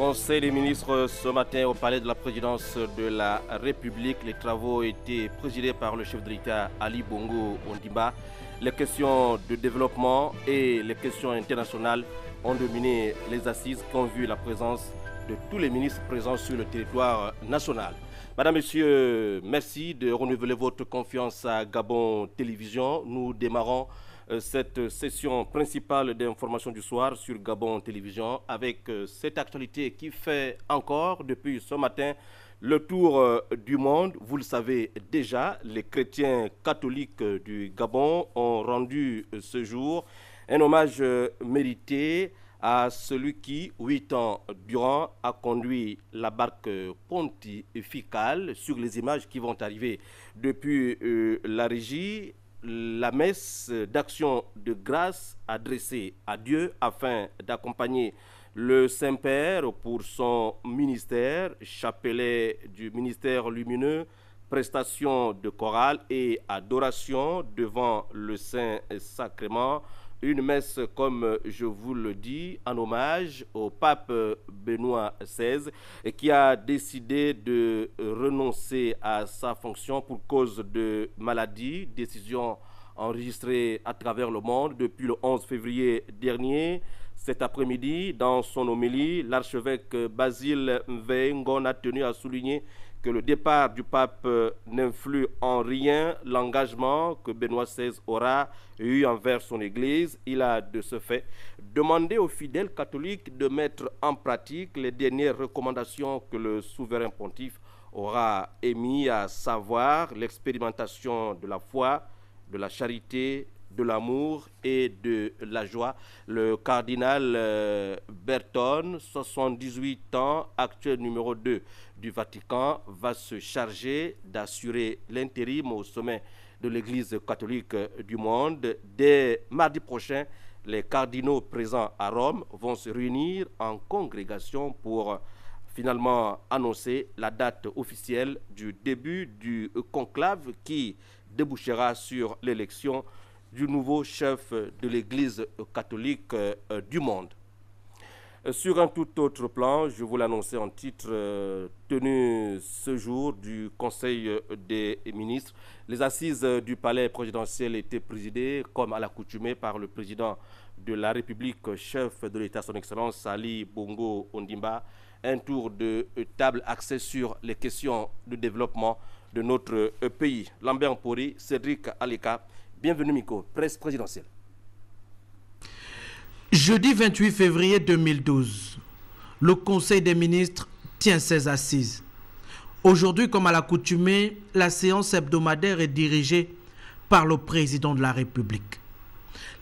Conseil des ministres ce matin au palais de la présidence de la République. Les travaux ont été présidés par le chef de l'État Ali Bongo Ondimba. Les questions de développement et les questions internationales ont dominé les assises qui ont vu la présence de tous les ministres présents sur le territoire national. Madame, Messieurs, merci de renouveler votre confiance à Gabon Télévision. Nous démarrons cette session principale d'information du soir sur Gabon Télévision avec cette actualité qui fait encore depuis ce matin le tour du monde. Vous le savez déjà, les chrétiens catholiques du Gabon ont rendu ce jour un hommage mérité à celui qui, 8 ans durant, a conduit la barque pontificale. Sur les images qui vont arriver depuis la régie, la messe d'action de grâce adressée à Dieu afin d'accompagner le Saint-Père pour son ministère, chapelet du ministère lumineux, prestation de chorale et adoration devant le Saint-Sacrement. Une messe, comme je vous le dis, en hommage au pape Benoît XVI qui a décidé de renoncer à sa fonction pour cause de maladie. Décision enregistrée à travers le monde depuis le 11 février dernier. Cet après-midi, dans son homélie, l'archevêque Basile Mvengon a tenu à souligner que le départ du pape n'influe en rien l'engagement que Benoît XVI aura eu envers son Église. Il a de ce fait demandé aux fidèles catholiques de mettre en pratique les dernières recommandations que le souverain pontife aura émises, à savoir l'expérimentation de la foi, de la charité, de l'amour et de la joie. Le cardinal Berton, 78 ans, actuel numéro 2 du Vatican, va se charger d'assurer l'intérim au sommet de l'Église catholique du monde. Dès mardi prochain, les cardinaux présents à Rome vont se réunir en congrégation pour finalement annoncer la date officielle du début du conclave qui débouchera sur l'élection du nouveau chef de l'Église catholique du monde. Sur un tout autre plan, je vous l'annonçais en titre, tenu ce jour du Conseil des ministres, les assises du palais présidentiel étaient présidées, comme à l'accoutumée, par le président de la République, chef de l'État, son Excellence Ali Bongo Ondimba. Un tour de table axé sur les questions de développement de notre pays. Lambert Mpori, Cédric Aleka, bienvenue Miko, presse présidentielle. Jeudi 28 février 2012, le Conseil des ministres tient ses assises. Aujourd'hui, comme à l'accoutumée, la séance hebdomadaire est dirigée par le président de la République.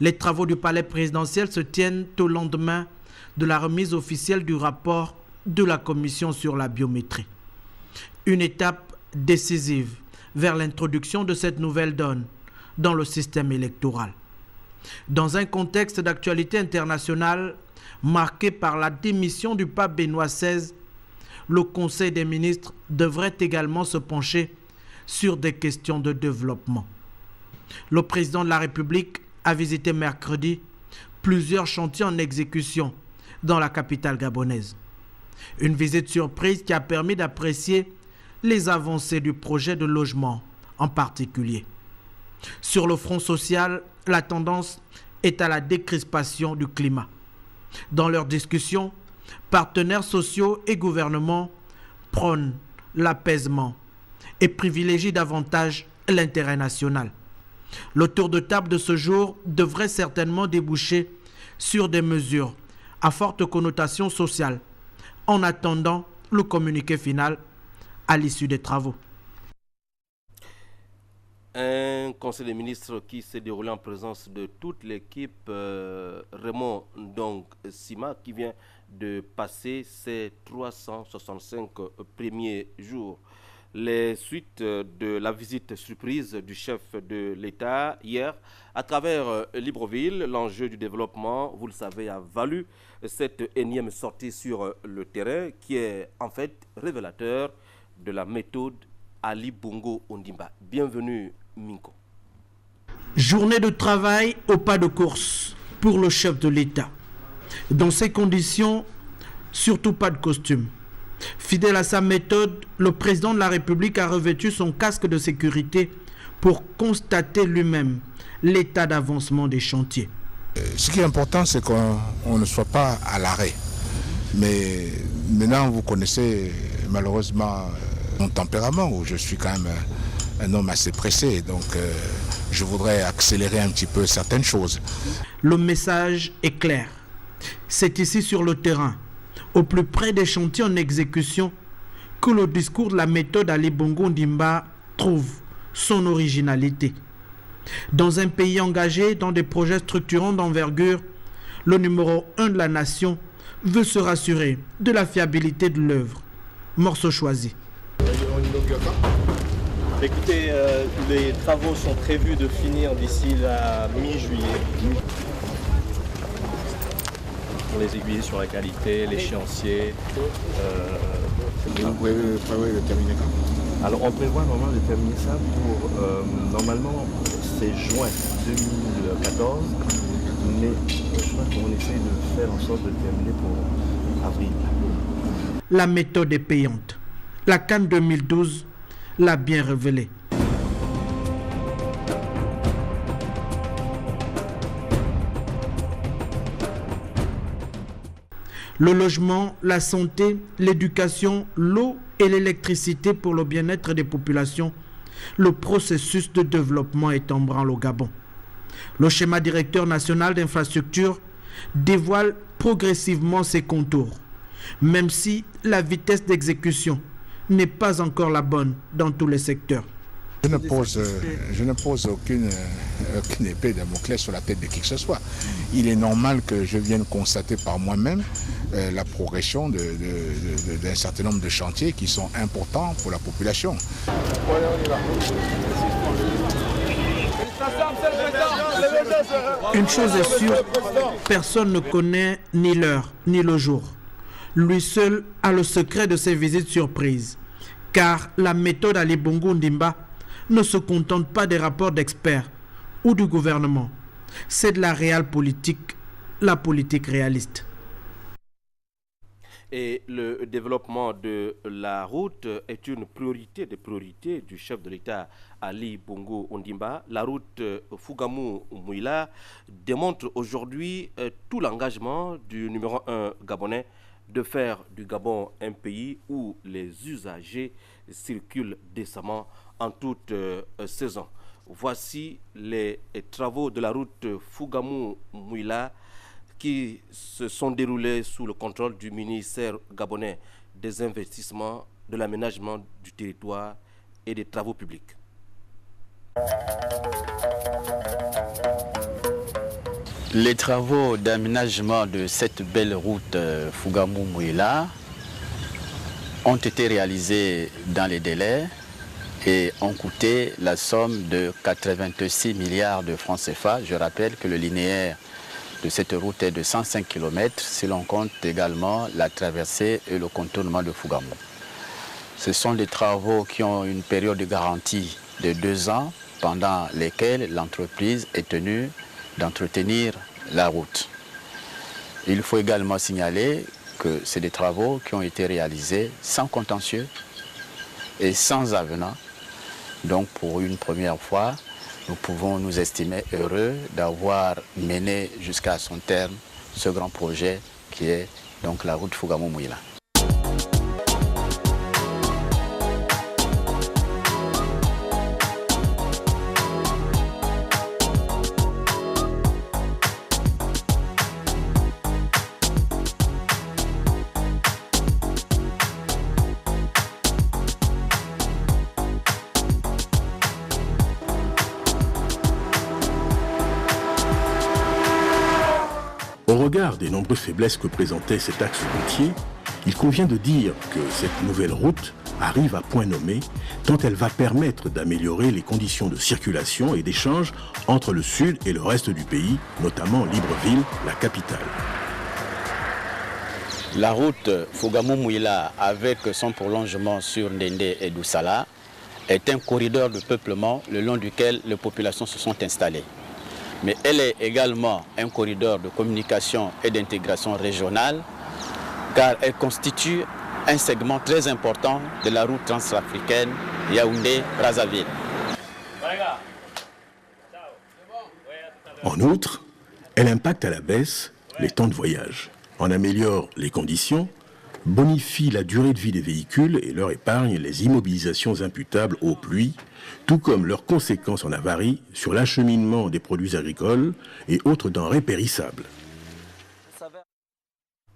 Les travaux du palais présidentiel se tiennent au lendemain de la remise officielle du rapport de la Commission sur la biométrie. Une étape décisive vers l'introduction de cette nouvelle donne dans le système électoral. Dans un contexte d'actualité internationale marqué par la démission du pape Benoît XVI, le Conseil des ministres devrait également se pencher sur des questions de développement. Le président de la République a visité mercredi plusieurs chantiers en exécution dans la capitale gabonaise. Une visite surprise qui a permis d'apprécier les avancées du projet de logement en particulier. Sur le front social, la tendance est à la décrispation du climat. Dans leurs discussions, partenaires sociaux et gouvernements prônent l'apaisement et privilégient davantage l'intérêt national. Le tour de table de ce jour devrait certainement déboucher sur des mesures à forte connotation sociale, en attendant le communiqué final à l'issue des travaux. Un conseil des ministres qui s'est déroulé en présence de toute l'équipe Raymond donc Sima qui vient de passer ses 365 premiers jours. Les suites de la visite surprise du chef de l'État hier à travers Libreville, l'enjeu du développement, vous le savez, a valu cette énième sortie sur le terrain qui est en fait révélateur de la méthode Ali Bongo Ondimba. Bienvenue Minko. Journée de travail au pas de course pour le chef de l'État. Dans ces conditions, surtout pas de costume. Fidèle à sa méthode, le président de la République a revêtu son casque de sécurité pour constater lui-même l'état d'avancement des chantiers. Ce qui est important, c'est qu'on ne soit pas à l'arrêt. Mais maintenant, vous connaissez malheureusement mon tempérament, où je suis quand même un homme assez pressé. Donc, je voudrais accélérer un petit peu certaines choses. Le message est clair. C'est ici sur le terrain, au plus près des chantiers en exécution, que le discours de la méthode Ali Bongo Ondimba trouve son originalité. Dans un pays engagé dans des projets structurants d'envergure, le numéro 1 de la nation veut se rassurer de la fiabilité de l'œuvre. Morceau choisi. Écoutez, les travaux sont prévus de finir d'ici la mi-juillet. Pour les aiguiller sur la qualité, l'échéancier. Vous pouvez le terminer quand? Alors on prévoit normalement de terminer ça pour, normalement c'est juin 2014, mais je crois qu'on essaie de faire en sorte de terminer pour avril. La méthode est payante. La CAN 2012 l'a bien révélé. Le logement, la santé, l'éducation, l'eau et l'électricité pour le bien-être des populations, le processus de développement est en branle au Gabon. Le schéma directeur national d'infrastructure dévoile progressivement ses contours, même si la vitesse d'exécution n'est pas encore la bonne dans tous les secteurs. Je ne pose aucune épée de Damoclès sur la tête de qui que ce soit. Il est normal que je vienne constater par moi-même la progression d'un certain nombre de chantiers qui sont importants pour la population. Une chose est sûre, personne ne connaît ni l'heure ni le jour. Lui seul a le secret de ces visites surprises, car la méthode Ali Bongo Ondimba ne se contente pas des rapports d'experts ou du gouvernement. C'est de la réelle politique, la politique réaliste. Et le développement de la route est une priorité des priorités du chef de l'État Ali Bongo Ondimba. La route Fougamou-Mouila démontre aujourd'hui tout l'engagement du numéro 1 gabonais de faire du Gabon un pays où les usagers circulent décemment en toute saison. Voici les travaux de la route Fougamou-Mouila qui se sont déroulés sous le contrôle du ministère gabonais des investissements, de l'aménagement du territoire et des travaux publics. Les travaux d'aménagement de cette belle route Fougamou-Mouila ont été réalisés dans les délais et ont coûté la somme de 86 milliards de francs CFA. Je rappelle que le linéaire de cette route est de 105 km si l'on compte également la traversée et le contournement de Fougamou. Ce sont des travaux qui ont une période de garantie de 2 ans pendant lesquels l'entreprise est tenue d'entretenir la route. Il faut également signaler que c'est des travaux qui ont été réalisés sans contentieux et sans avenant. Donc pour une première fois, nous pouvons nous estimer heureux d'avoir mené jusqu'à son terme ce grand projet qui est donc la route Fougamou-Mouila. Au regard des nombreuses faiblesses que présentait cet axe routier, il convient de dire que cette nouvelle route arrive à point nommé, tant elle va permettre d'améliorer les conditions de circulation et d'échange entre le sud et le reste du pays, notamment Libreville, la capitale. La route Fougamou-Mouila, avec son prolongement sur Ndendé et Doussala, est un corridor de peuplement le long duquel les populations se sont installées. Mais elle est également un corridor de communication et d'intégration régionale car elle constitue un segment très important de la route transafricaine Yaoundé-Brazzaville. En outre, elle impacte à la baisse les temps de voyage, en améliore les conditions, bonifie la durée de vie des véhicules et leur épargne les immobilisations imputables aux pluies, tout comme leurs conséquences en avarie sur l'acheminement des produits agricoles et autres denrées périssables.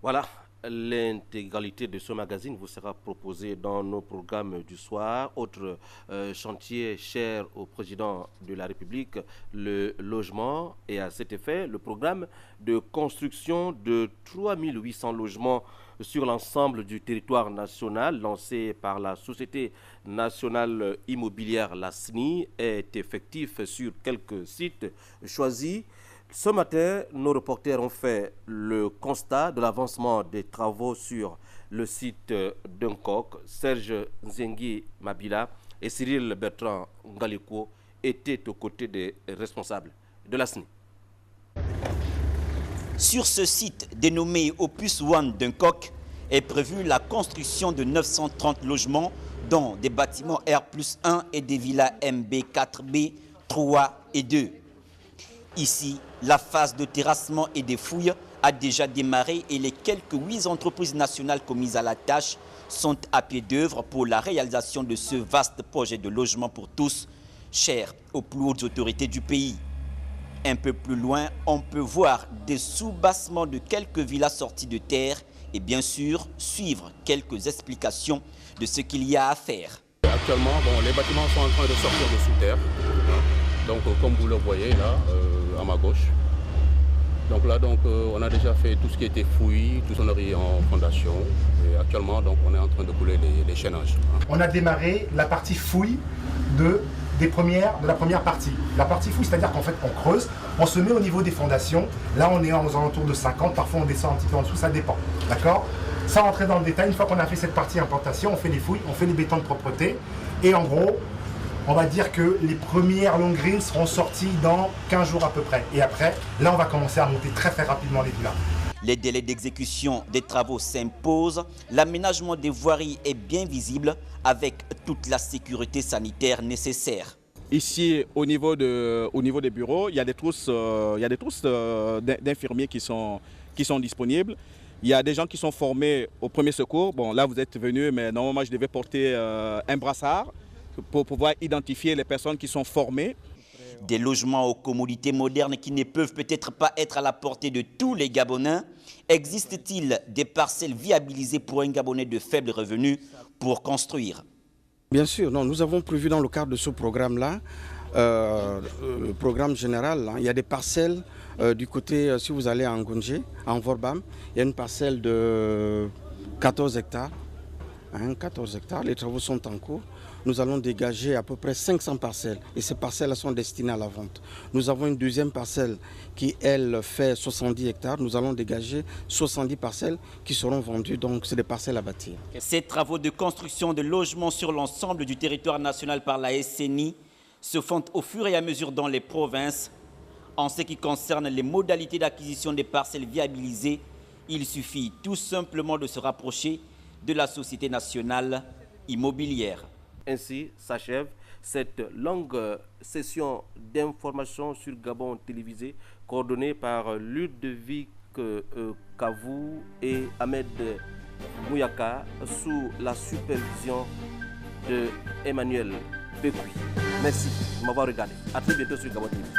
Voilà, l'intégralité de ce magazine vous sera proposée dans nos programmes du soir. Autre chantier cher au président de la République, le logement, et à cet effet, le programme de construction de 3800 logements sur l'ensemble du territoire national lancé par la Société nationale immobilière, la SNI, est effectif sur quelques sites choisis. Ce matin, nos reporters ont fait le constat de l'avancement des travaux sur le site d'Unkok. Serge Nzengi Mabila et Cyril Bertrand Ngaliko étaient aux côtés des responsables de la SNI. Sur ce site dénommé Opus One d'Unkok est prévue la construction de 930 logements, dont des bâtiments R+1 et des villas MB 4B, 3 et 2. Ici, la phase de terrassement et des fouilles a déjà démarré et les quelques 8 entreprises nationales commises à la tâche sont à pied d'œuvre pour la réalisation de ce vaste projet de logement pour tous, cher aux plus hautes autorités du pays. Un peu plus loin, on peut voir des soubassements de quelques villas sorties de terre et bien sûr suivre quelques explications de ce qu'il y a à faire. Actuellement, les bâtiments sont en train de sortir de sous terre. Donc comme vous le voyez là, à ma gauche. Donc là, on a déjà fait tout ce qui était fouillis, tout ce qu'on aurait en fondation. Et actuellement, on est en train de couler les chaînages. On a démarré la partie fouille de la première partie. La partie fouille, c'est-à-dire qu'en fait, on creuse, on se met au niveau des fondations. Là, on est aux alentours de 50, parfois on descend un petit peu en dessous, ça dépend. D'accord ? Sans rentrer dans le détail, une fois qu'on a fait cette partie implantation, on fait les fouilles, on fait les bétons de propreté. Et en gros, on va dire que les premières long greens seront sorties dans 15 jours à peu près. Et après, là, on va commencer à monter très rapidement les villas. Les délais d'exécution des travaux s'imposent. L'aménagement des voiries est bien visible avec toute la sécurité sanitaire nécessaire. Ici, au niveau des bureaux, il y a des trousses, d'infirmiers qui sont disponibles. Il y a des gens qui sont formés au premier secours. Bon, là, vous êtes venus, mais normalement, je devais porter un brassard pour pouvoir identifier les personnes qui sont formées. Des logements aux commodités modernes qui ne peuvent peut-être pas être à la portée de tous les Gabonais. Existe-t-il des parcelles viabilisées pour un Gabonais de faible revenu pour construire? Bien sûr, non, nous avons prévu dans le cadre de ce programme-là, le programme général, il y a des parcelles du côté, si vous allez à Ngonje, à Envorbam, il y a une parcelle de 14 hectares. 14 hectares, les travaux sont en cours. Nous allons dégager à peu près 500 parcelles et ces parcelles sont destinées à la vente. Nous avons une deuxième parcelle qui, elle, fait 70 hectares. Nous allons dégager 70 parcelles qui seront vendues, donc c'est des parcelles à bâtir. Ces travaux de construction de logements sur l'ensemble du territoire national par la SNI se font au fur et à mesure dans les provinces. En ce qui concerne les modalités d'acquisition des parcelles viabilisées, il suffit tout simplement de se rapprocher de la Société nationale immobilière. Ainsi s'achève cette longue session d'information sur Gabon télévisé coordonnée par Ludovic Kavou et Ahmed Mouyaka sous la supervision de Emmanuel Bekoui. Merci de m'avoir regardé. À très bientôt sur Gabon télévisé.